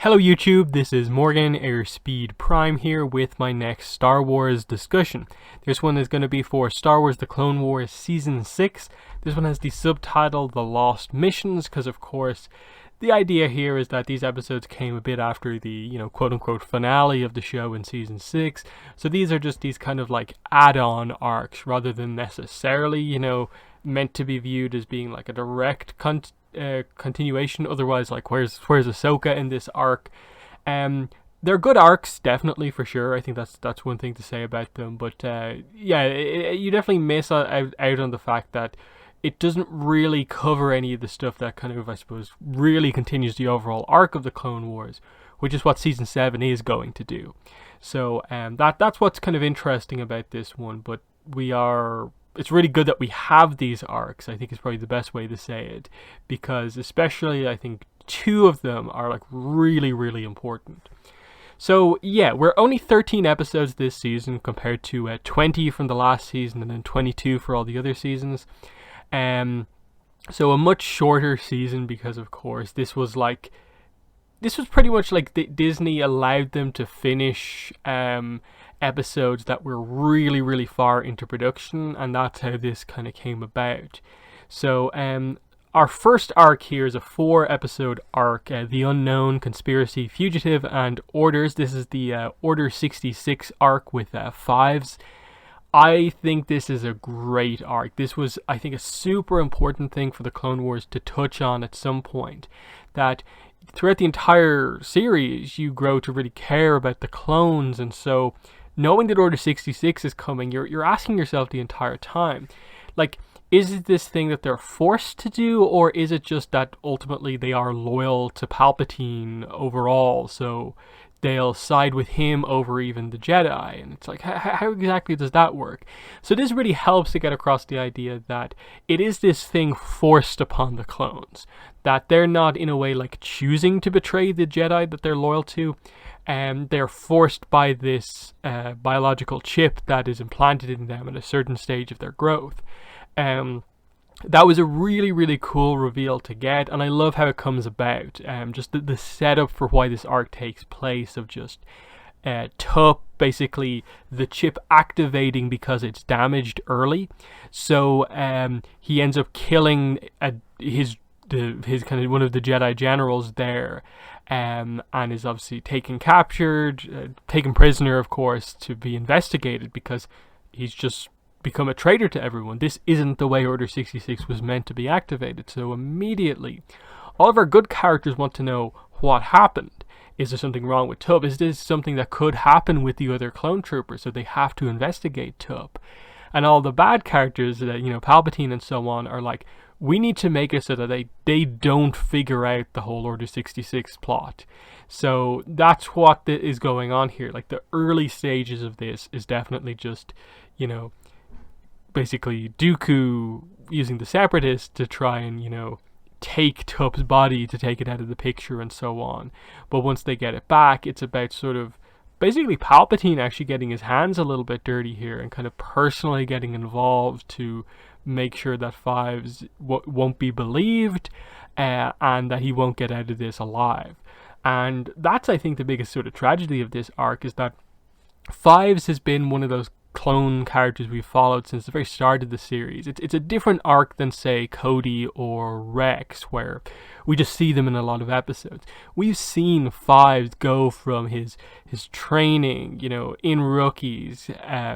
Hello YouTube, this is Morgan Airspeed Prime here with my next Star Wars discussion. This one is going to be for Star Wars The Clone Wars Season 6. This one has the subtitle The Lost Missions because of course the idea here is that these episodes came a bit after the, quote-unquote finale of the show in Season 6. So these are just these kind of like add-on arcs rather than necessarily, meant to be viewed as being like a direct continuation. Otherwise, like where's Ahsoka in this arc? They're good arcs, definitely, for sure. I think that's one thing to say about them. But you definitely miss out on the fact that it doesn't really cover any of the stuff that kind of, I suppose, really continues the overall arc of the Clone Wars, which is what Season 7 is going to do. So that's what's kind of interesting about this one. But it's really good that we have these arcs, I think is probably the best way to say it, because especially I think two of them are like really, really important. So yeah, we're only 13 episodes this season compared to 20 from the last season and then 22 for all the other seasons. So a much shorter season because of course this was pretty much like Disney allowed them to finish episodes that were really, really far into production, and that's how this kind of came about. So our first arc here is a 4-episode arc, The Unknown, Conspiracy, Fugitive, and Orders. This is the Order 66 arc with Fives. I think this is a great arc. This was, I think, a super important thing for the Clone Wars to touch on at some point, that throughout the entire series you grow to really care about the clones, and so knowing that Order 66 is coming, you're asking yourself the entire time, like, is it this thing that they're forced to do, or is it just that ultimately they are loyal to Palpatine overall, so they'll side with him over even the Jedi? And it's like, how exactly does that work? So this really helps to get across the idea that it is this thing forced upon the clones, that they're not in a way like choosing to betray the Jedi that they're loyal to, and they're forced by this biological chip that is implanted in them at a certain stage of their growth. That was a really, really cool reveal to get, and I love how it comes about. Just the setup for why this arc takes place, of just Tup, basically the chip activating because it's damaged early. So he ends up killing his kind of one of the Jedi generals there, and is obviously taken prisoner, of course, to be investigated because he's just become a traitor to everyone. This isn't the way Order 66 was meant to be activated. So immediately, all of our good characters want to know what happened. Is there something wrong with Tup? Is this something that could happen with the other clone troopers? So they have to investigate Tup. And all the bad characters, Palpatine and so on, are like, we need to make it so that they don't figure out the whole Order 66 plot. So that's what is going on here. Like, the early stages of this is definitely just, basically Dooku using the Separatists to try and, take Tup's body, to take it out of the picture and so on. But once they get it back, it's about sort of basically Palpatine actually getting his hands a little bit dirty here and kind of personally getting involved to make sure that Fives won't be believed, and that he won't get out of this alive. And that's, I think, the biggest sort of tragedy of this arc, is that Fives has been one of those clone characters we've followed since the very start of the series. It's a different arc than, say, Cody or Rex, where we just see them in a lot of episodes. We've seen Fives go from his training, in Rookies,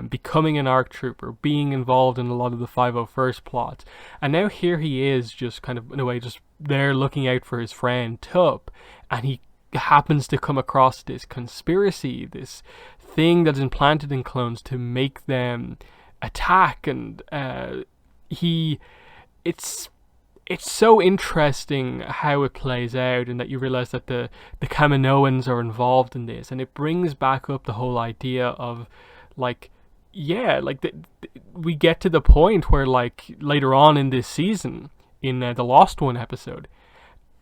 becoming an ARC trooper, being involved in a lot of the 501st plots, and now here he is, just kind of in a way just there looking out for his friend Tup, and he happens to come across this conspiracy, this thing that's implanted in clones to make them attack, and it's so interesting how it plays out, and that you realize that the Kaminoans are involved in this, and it brings back up the whole idea of we get to the point where, like, later on in this season, in the Lost One episode,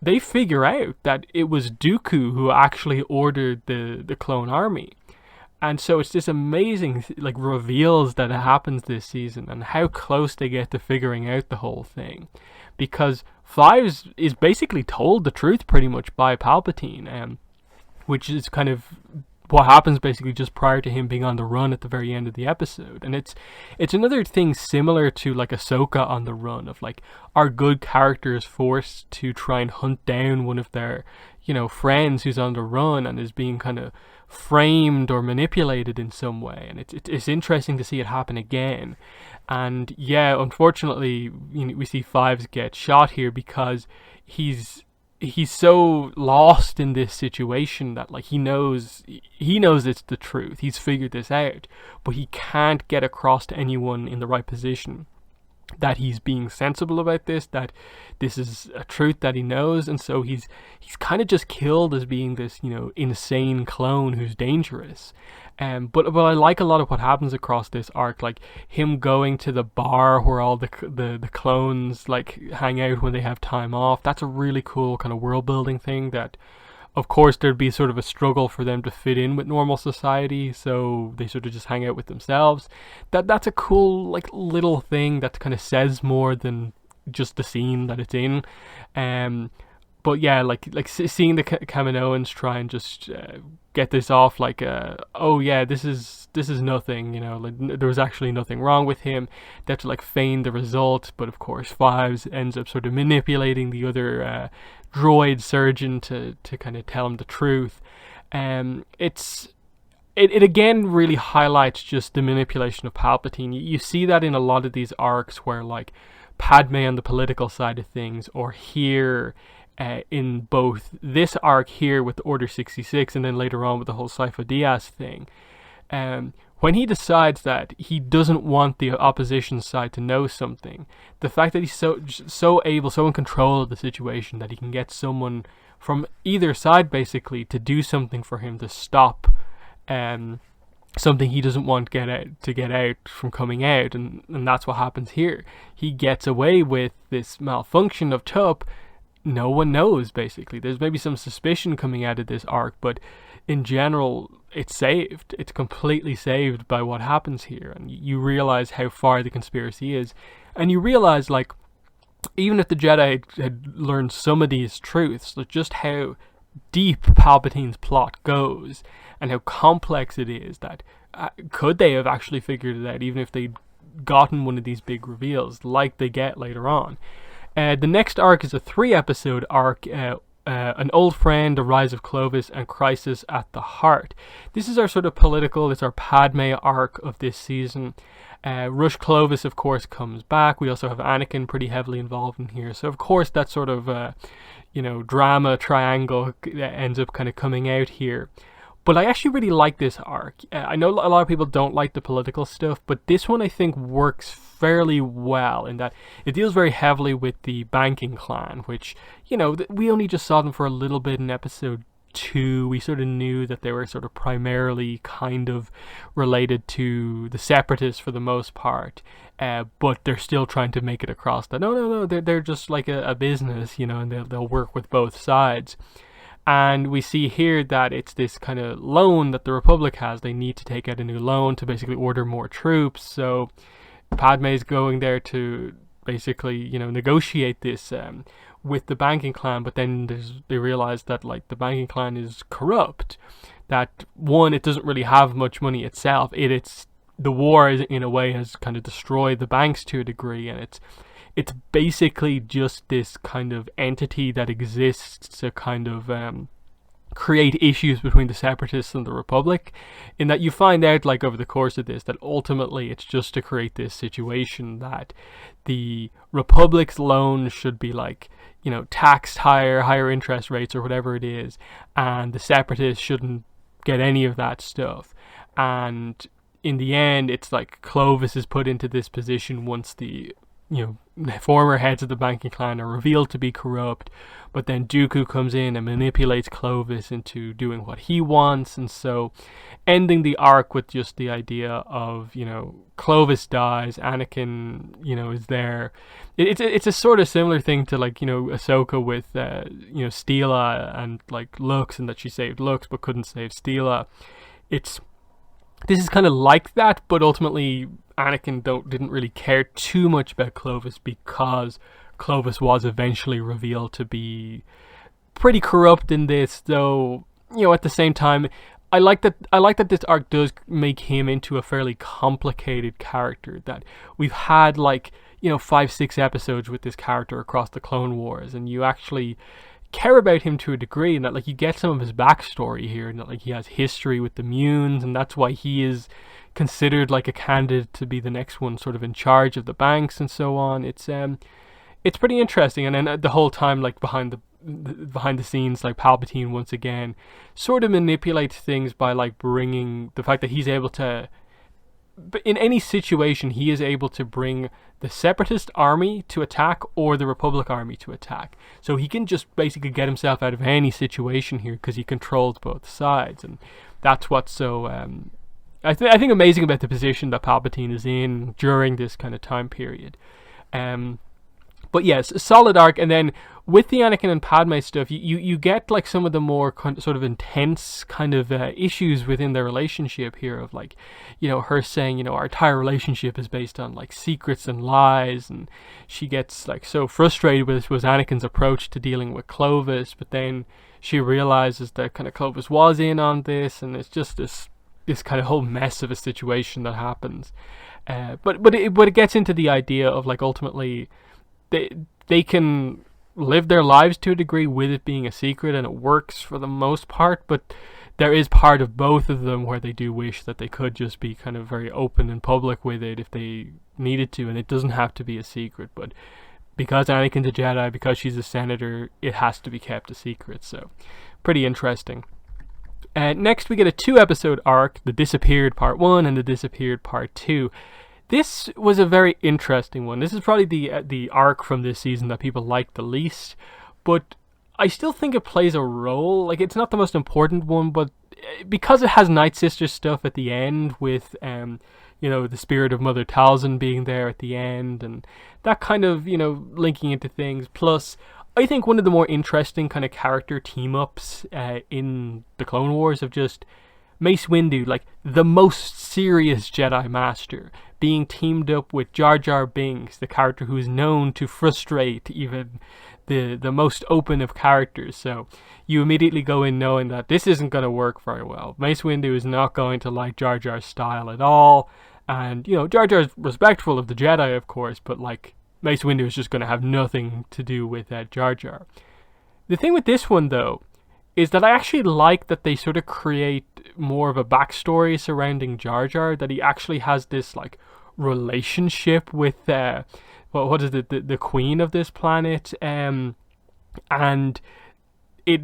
they figure out that it was Dooku who actually ordered the clone army. And so it's this amazing reveals that happens this season, and how close they get to figuring out the whole thing, because Fives is basically told the truth pretty much by Palpatine. which is kind of what happens basically just prior to him being on the run at the very end of the episode. And it's another thing similar to like Ahsoka on the run, of like our good character is forced to try and hunt down one of their, you know, friends who's on the run and is being kind of framed or manipulated in some way. And it's interesting to see it happen again. And yeah, unfortunately, you know, we see Fives get shot here because he's so lost in this situation that like he knows it's the truth. He's figured this out, but he can't get across to anyone in the right position that he's being sensible about this, that this is a truth that he knows. And so he's kind of just killed as being this, you know, insane clone who's dangerous. But I like a lot of what happens across this arc, like him going to the bar where all the clones like hang out when they have time off. That's a really cool kind of world building thing that, of course, there'd be sort of a struggle for them to fit in with normal society, so they sort of just hang out with themselves. That's a cool like little thing that kind of says more than just the scene that it's in. But yeah, like seeing the Kaminoans try and just get this off, like, oh yeah, this is nothing, you know, like, there was actually nothing wrong with him. They have to like feign the result, but of course Fives ends up sort of manipulating the other droid surgeon to kind of tell him the truth. It again really highlights just the manipulation of Palpatine. You see that in a lot of these arcs where like Padme on the political side of things, or here in both this arc here with Order 66 and then later on with the whole Sifo Dyas thing. When he decides that he doesn't want the opposition side to know something, the fact that he's so in control of the situation that he can get someone from either side basically to do something for him to stop something he doesn't want to get out from coming out, and that's what happens here. He gets away with this malfunction of Tup. No one knows, basically. There's maybe some suspicion coming out of this arc, but in general, it's saved. It's completely saved by what happens here. And you realize how far the conspiracy is. And you realize, like, even if the Jedi had learned some of these truths, like just how deep Palpatine's plot goes and how complex it is, that could they have actually figured it out, even if they'd gotten one of these big reveals like they get later on. The next arc is a 3-episode arc, An Old Friend, The Rise of Clovis, and Crisis at the Heart. This is our sort of political, it's our Padme arc of this season. Rush Clovis, of course, comes back. We also have Anakin pretty heavily involved in here. So, of course, that sort of, drama triangle ends up kind of coming out here. But I actually really like this arc. I know a lot of people don't like the political stuff, but this one I think works fairly well in that it deals very heavily with the banking clan, which, you know, we only just saw them for a little bit in episode 2. We sort of knew that they were sort of primarily kind of related to the Separatists for the most part, but they're still trying to make it across that no, they're just like a business, you know, and they'll work with both sides. And we see here that it's this kind of loan that the Republic has. They need to take out a new loan to basically order more troops. So Padme's going there to basically, you know, negotiate this with the banking clan. But then they realize that, like, the banking clan is corrupt. That, one, it doesn't really have much money itself. It's the war, in a way, has kind of destroyed the banks to a degree. And it's basically just this kind of entity that exists to kind of create issues between the Separatists and the Republic, in that you find out, like, over the course of this, that ultimately it's just to create this situation that the Republic's loan should be, like, you know, taxed higher interest rates or whatever it is, and the Separatists shouldn't get any of that stuff. And in the end, it's like Clovis is put into this position once the, you know, former heads of the banking clan are revealed to be corrupt, but then Dooku comes in and manipulates Clovis into doing what he wants. And so ending the arc with just the idea of, you know, Clovis dies, Anakin, you know, is there. It's a sort of similar thing to, like, you know, Ahsoka with you know, Steela and, like, Lux, and that she saved Lux but couldn't save Steela. This is kind of like that, but ultimately Anakin didn't really care too much about Clovis, because Clovis was eventually revealed to be pretty corrupt in this, though at the same time, I like that this arc does make him into a fairly complicated character. That we've had, like, 5-6 episodes with this character across the Clone Wars, and you actually care about him to a degree, and that, like, you get some of his backstory here, and that, like, he has history with the Munes, and that's why he is considered like a candidate to be the next one, sort of in charge of the banks and so on. It's pretty interesting. And then the whole time, like, behind the scenes, like, Palpatine once again sort of manipulates things by, like, bringing the fact that he's able to, in any situation, he is able to bring the Separatist army to attack or the Republic army to attack. So he can just basically get himself out of any situation here because he controls both sides, and that's what's so I think amazing about the position that Palpatine is in during this kind of time period. But yes, a solid arc. And then with the Anakin and Padme stuff, you get, like, some of the more sort of intense kind of issues within their relationship here, of, like, her saying, our entire relationship is based on, like, secrets and lies, and she gets, like, so frustrated with Anakin's approach to dealing with Clovis, but then she realizes that kind of Clovis was in on this, and it's just this kind of whole mess of a situation that happens. But it gets into the idea of, like, ultimately they can live their lives to a degree with it being a secret, and it works for the most part, but there is part of both of them where they do wish that they could just be kind of very open and public with it if they needed to, and it doesn't have to be a secret. But because Anakin's a Jedi, because she's a senator, it has to be kept a secret. So pretty interesting. Next we get a 2-episode arc, The Disappeared Part 1 and The Disappeared Part 2. This was a very interesting one. This is probably the arc from this season that people like the least, but I still think it plays a role. Like, it's not the most important one, but because it has Night Sister stuff at the end with, the spirit of Mother Talzin being there at the end, and that kind of, linking into things. Plus, I think one of the more interesting kind of character team-ups in the Clone Wars of just Mace Windu, like, the most serious Jedi Master, being teamed up with Jar Jar Binks, the character who is known to frustrate even the most open of characters. So you immediately go in knowing that this isn't going to work very well. Mace Windu is not going to like Jar Jar's style at all. And, Jar Jar's respectful of the Jedi, of course, but, like, Mace Windu is just going to have nothing to do with Jar Jar. The thing with this one, though, is that I actually like that they sort of create more of a backstory surrounding Jar Jar, that he actually has this, like, relationship with what is it, the queen of this planet, and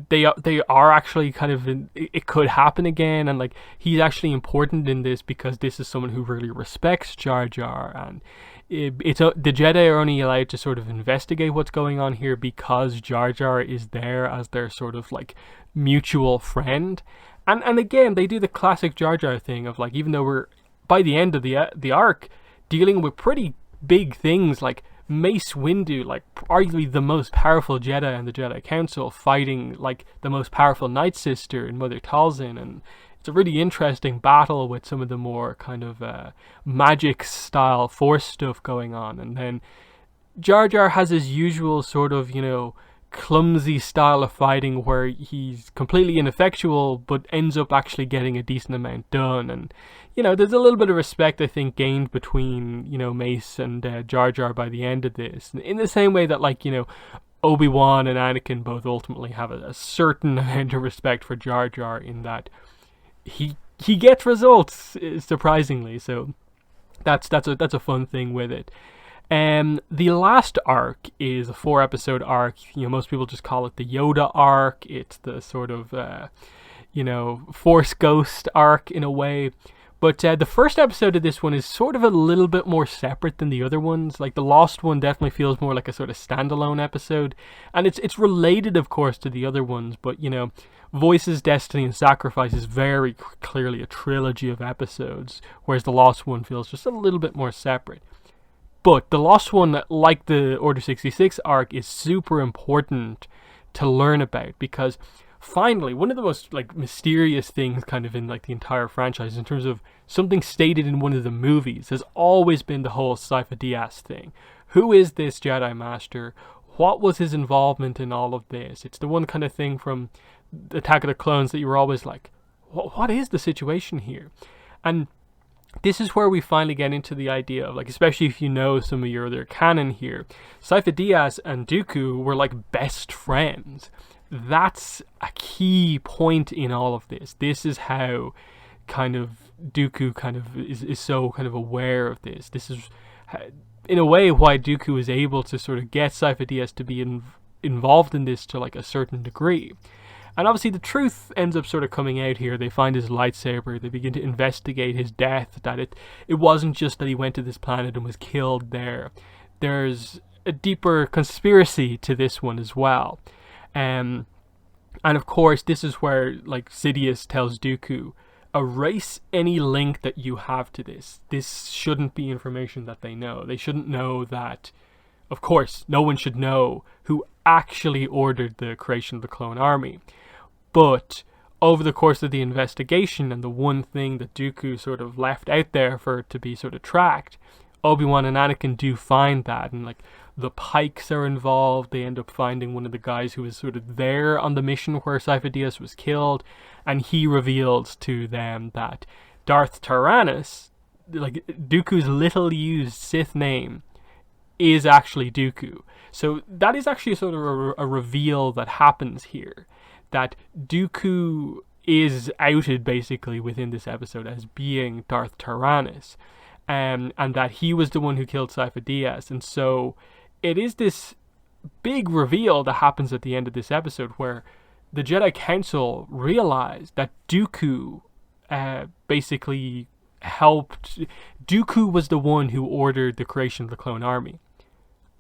they are actually kind of it could happen again, and, like, he's actually important in this because this is someone who really respects Jar Jar, and the Jedi are only allowed to sort of investigate what's going on here because Jar Jar is there as their sort of, like, mutual friend. And again, they do the classic Jar Jar thing of, like, even though we're by the end of the arc dealing with pretty big things, like Mace Windu, like, arguably the most powerful Jedi in the Jedi Council, fighting, like, the most powerful Night Sister in Mother Talzin, and it's a really interesting battle with some of the more kind of magic style Force stuff going on. And then Jar Jar has his usual sort of, clumsy style of fighting where he's completely ineffectual but ends up actually getting a decent amount done. And, there's a little bit of respect, I think, gained between, Mace and Jar Jar by the end of this. In the same way that, like, Obi-Wan and Anakin both ultimately have a certain amount of respect for Jar Jar, in that he gets results, surprisingly. So that's a fun thing with it. The last arc is a 4-episode arc. Most people just call it the Yoda arc. It's the sort of Force Ghost arc in a way. But the first episode of this one is sort of a little bit more separate than the other ones. Like, the Lost one definitely feels more like a sort of standalone episode, and it's related, of course, to the other ones. But Voices, Destiny, and Sacrifice is very clearly a trilogy of episodes, whereas the Lost one feels just a little bit more separate. But the Lost one, like the Order 66 arc, is super important to learn about, because finally, one of the most, like, mysterious things kind of in, like, the entire franchise, in terms of something stated in one of the movies, has always been the whole Sifo Dyas thing. Who is this Jedi Master? What was his involvement in all of this? It's the one kind of thing from Attack of the Clones that you were always like, what is the situation here? And this is where we finally get into the idea of, like, especially if you know some of your other canon here, Sifo Dyas and Dooku were like best friends. That's a key point in all of this. This is how kind of Dooku kind of is so kind of aware of this. This is in a way why Dooku is able to sort of get Sifo Dyas to be involved in this to like a certain degree. And obviously the truth ends up sort of coming out here. They find his lightsaber. They begin to investigate his death, that it wasn't just that he went to this planet and was killed there. There's a deeper conspiracy to this one as well. And of course, this is where, like, Sidious tells Dooku, erase any link that you have to this. This shouldn't be information that they know. They shouldn't know that. Of course, no one should know who actually ordered the creation of the clone army. But over the course of the investigation, and the one thing that Dooku sort of left out there for it to be sort of tracked, Obi-Wan and Anakin do find that, and like the Pikes are involved. They end up finding one of the guys who was sort of there on the mission where Sifo Dyas was killed, and he reveals to them that Darth Tyrannus, like Dooku's little used Sith name, is actually Dooku. So that is actually sort of a reveal that happens here, that Dooku is outed basically within this episode as being Darth Tyrannus, and that he was the one who killed Sifo Dyas. And so it is this big reveal that happens at the end of this episode where the Jedi Council realized that Dooku basically helped. Dooku was the one who ordered the creation of the clone army.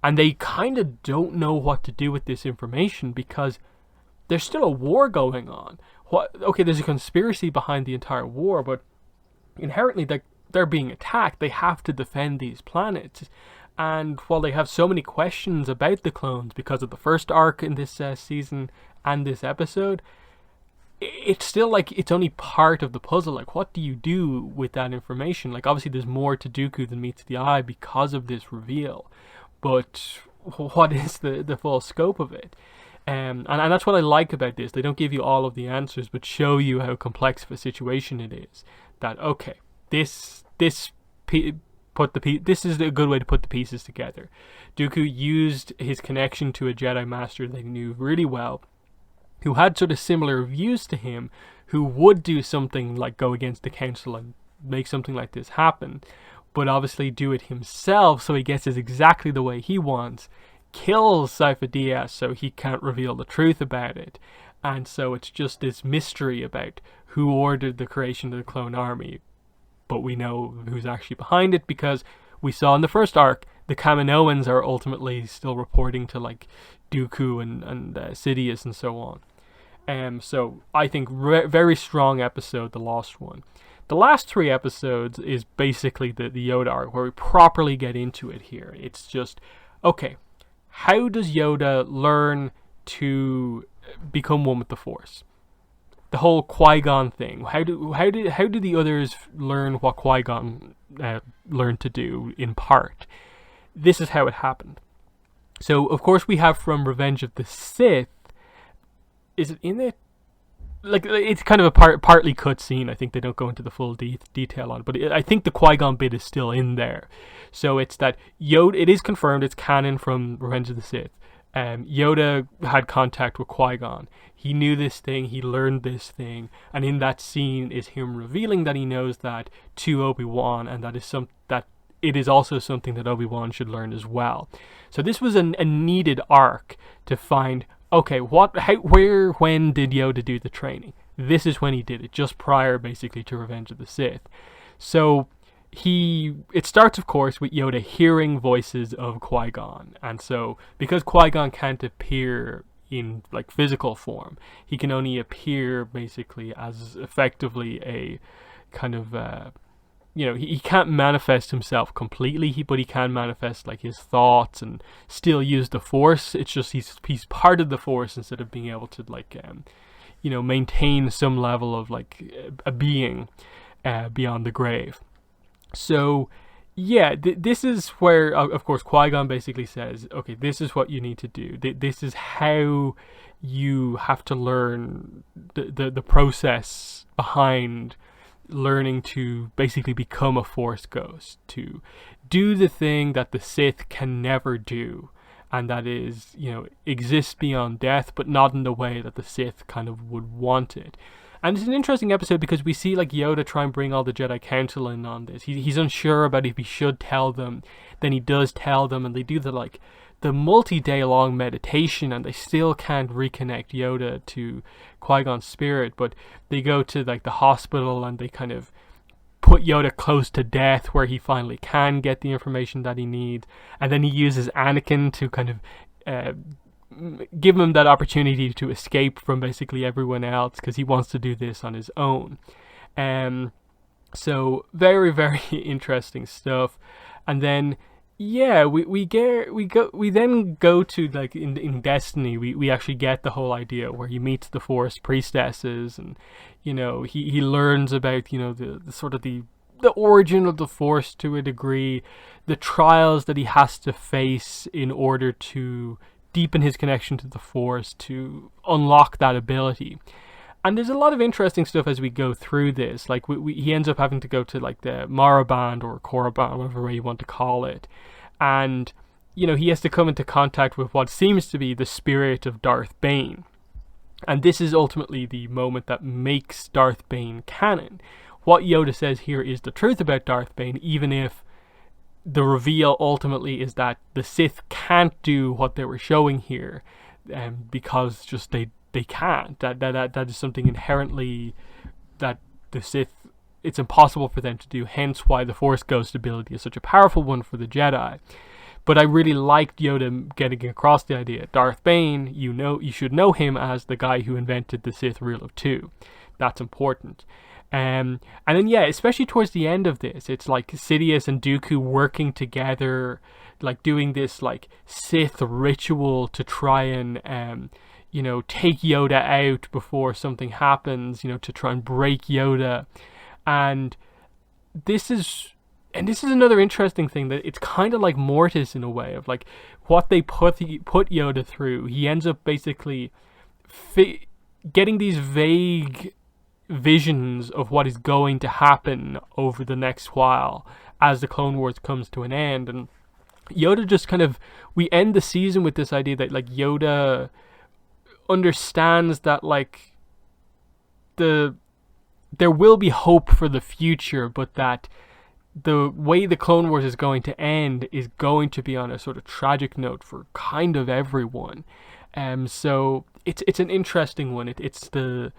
And they kind of don't know what to do with this information because there's still a war going on. Okay, there's a conspiracy behind the entire war, but inherently they're being attacked. They have to defend these planets. And while they have so many questions about the clones because of the first arc in this season and this episode, it's still like it's only part of the puzzle. Like, what do you do with that information? Like, obviously there's more to Dooku than meets the eye because of this reveal. But what is the full scope of it? And that's what I like about this. They don't give you all of the answers, but show you how complex of a situation it is. That, okay, this is a good way to put the pieces together. Dooku used his connection to a Jedi Master they knew really well, who had sort of similar views to him, who would do something like go against the Council and make something like this happen, but obviously do it himself so he gets it exactly the way he wants, kills Sifo Dyas so he can't reveal the truth about it. And so it's just this mystery about who ordered the creation of the clone army, but we know who's actually behind it because we saw in the first arc the Kaminoans are ultimately still reporting to like Dooku and Sidious and so on. So I think very strong episode, the Lost One. The last 3 episodes is basically the Yoda arc where we properly get into it here. It's just, okay, how does Yoda learn to become one with the Force? The whole Qui-Gon thing. How do the others learn what Qui-Gon learned to do in part? This is how it happened. So of course we have from Revenge of the Sith. Is it in it? Like, it's kind of a partly cut scene. I think they don't go into the full detail on it, but I think the Qui-Gon bit is still in there. So it's that Yoda. It is confirmed. It's canon from Revenge of the Sith. Yoda had contact with Qui-Gon. He knew this thing. He learned this thing, and in that scene is him revealing that he knows that to Obi-Wan, and that it is also something that Obi-Wan should learn as well. So this was a needed arc to find. Okay, when did Yoda do the training? This is when he did it, just prior, basically, to Revenge of the Sith. So it starts, of course, with Yoda hearing voices of Qui-Gon, and so because Qui-Gon can't appear in like physical form, he can only appear basically as effectively a kind of he can't manifest himself completely, but he can manifest like his thoughts and still use the Force. It's just he's part of the Force instead of being able to like maintain some level of like a being beyond the grave. So yeah, this is where of course Qui-Gon basically says, okay, this is what you need to do. This is how you have to learn the process behind learning to basically become a Force ghost, to do the thing that the Sith can never do, and that is, exist beyond death, but not in the way that the Sith kind of would want it. And it's an interesting episode because we see like Yoda try and bring all the Jedi Council in on this. He's unsure about if he should tell them. Then he does tell them, and they do the multi-day long meditation, and they still can't reconnect Yoda to Qui-Gon's spirit. But they go to like the hospital, and they kind of put Yoda close to death, where he finally can get the information that he needs. And then he uses Anakin to kind of give him that opportunity to escape from basically everyone else, because he wants to do this on his own. So very, very interesting stuff. And then we then go to like in Destiny, we actually get the whole idea where he meets the Force priestesses, and he learns about the sort of the origin of the Force to a degree, the trials that he has to face in order to deepen his connection to the Force, to unlock that ability. And there's a lot of interesting stuff as we go through this. Like he ends up having to go to like the Mara Band or Korriban, whatever way you want to call it, and he has to come into contact with what seems to be the spirit of Darth Bane. And this is ultimately the moment that makes Darth Bane canon. What Yoda says here is the truth about Darth Bane, even if the reveal ultimately is that the Sith can't do what they were showing here, because just they can't. That is something inherently that the Sith, it's impossible for them to do, hence why the Force Ghost ability is such a powerful one for the Jedi. But I really liked Yoda getting across the idea. Darth Bane, you should know him as the guy who invented the Sith Rule of Two. That's important. And then especially towards the end of this, it's like Sidious and Dooku working together, like doing this like Sith ritual to try and take Yoda out before something happens, to try and break Yoda. And this is another interesting thing, that it's kind of like Mortis in a way, of like what they put Yoda through. He ends up basically getting these vague visions of what is going to happen over the next while as the Clone Wars comes to an end. And Yoda just kind of, we end the season with this idea that like Yoda understands that like there will be hope for the future, but that the way the Clone Wars is going to end is going to be on a sort of tragic note for kind of everyone. So it's an interesting one. It's the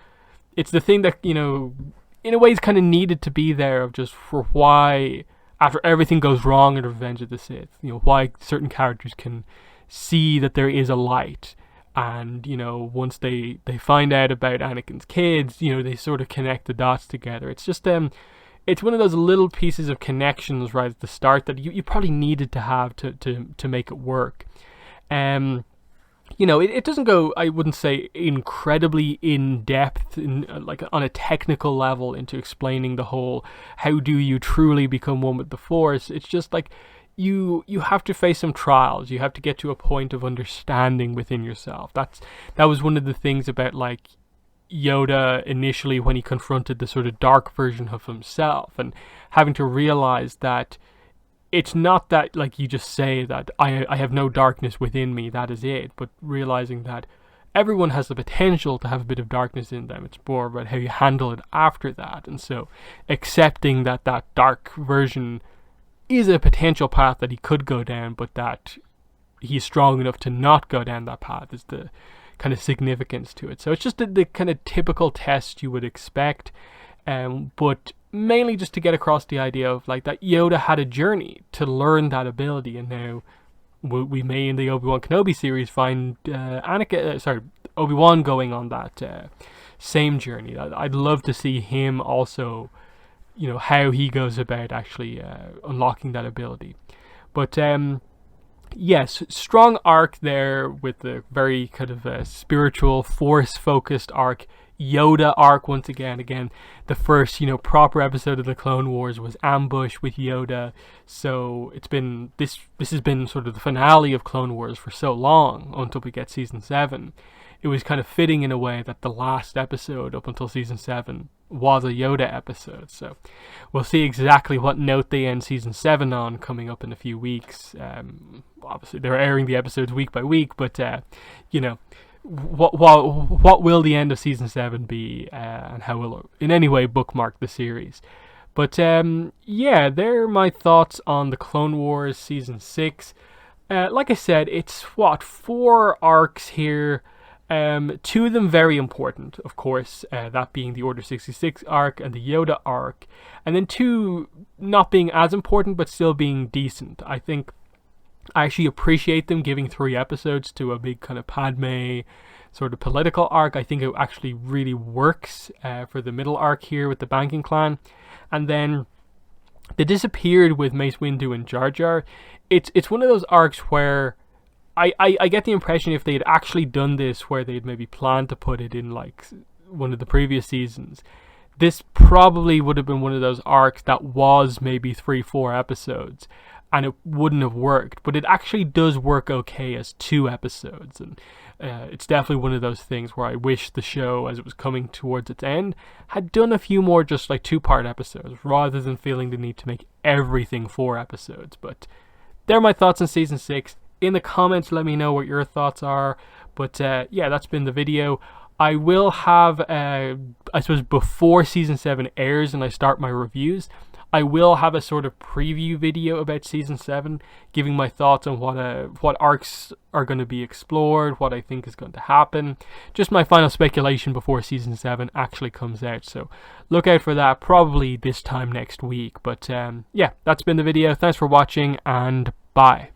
thing that, in a way is kind of needed to be there, of just for why, after everything goes wrong in Revenge of the Sith, why certain characters can see that there is a light. And, once they find out about Anakin's kids, they sort of connect the dots together. It's just, it's one of those little pieces of connections right at the start that you probably needed to have to make it work. It doesn't go, I wouldn't say, incredibly in-depth, like on a technical level, into explaining the whole, how do you truly become one with the Force. It's just like, you have to face some trials. You have to get to a point of understanding within yourself. That was one of the things about, like, Yoda initially, when he confronted the sort of dark version of himself, and having to realize that it's not that, like, you just say that I have no darkness within me, that is it, but realizing that everyone has the potential to have a bit of darkness in them. It's more about how you handle it after that. And so accepting that dark version is a potential path that he could go down, but that he's strong enough to not go down that path is the kind of significance to it. So it's just the kind of typical test you would expect, but mainly just to get across the idea of like that Yoda had a journey to learn that ability, and now we may in the Obi-Wan Kenobi series find Obi-Wan going on that same journey. I'd love to see him also, how he goes about actually unlocking that ability. But yes, strong arc there with the very kind of spiritual, Force-focused arc. Yoda arc once again. The first, proper episode of the Clone Wars was Ambush with Yoda. So it's been, this has been sort of the finale of Clone Wars for so long, until we get season 7. it was kind of fitting in a way that the last episode up until season 7 was a Yoda episode. So we'll see exactly what note they end season 7 on coming up in a few weeks. Obviously they're airing the episodes week by week, but you know, what will the end of season 7 be, and how will it in any way bookmark the series? But yeah, they're my thoughts on the Clone Wars season 6. Like I said, it's 4 arcs here. 2 of them very important, of course, that being the Order 66 arc and the Yoda arc, and then 2 not being as important but still being decent. I think I actually appreciate them giving 3 episodes to a big kind of Padme sort of political arc. I think it actually really works for the middle arc here with the banking clan. And then they disappeared with Mace Windu and Jar Jar. It's one of those arcs where I get the impression if they had actually done this, where they'd maybe planned to put it in like one of the previous seasons, this probably would have been one of those arcs that was maybe 3-4 episodes, and it wouldn't have worked. But it actually does work okay as 2 episodes, and it's definitely one of those things where I wish the show, as it was coming towards its end, had done a few more just like 2-part episodes, rather than feeling the need to make everything 4 episodes. But they're my thoughts on season 6. In the comments, let me know what your thoughts are. But yeah, that's been the video. I will have, I suppose, before season 7 airs and I start my reviews, I will have a sort of preview video about season 7, giving my thoughts on what arcs are going to be explored, what I think is going to happen, just my final speculation before season 7 actually comes out. So look out for that, probably this time next week. But yeah, that's been the video. Thanks for watching, and bye.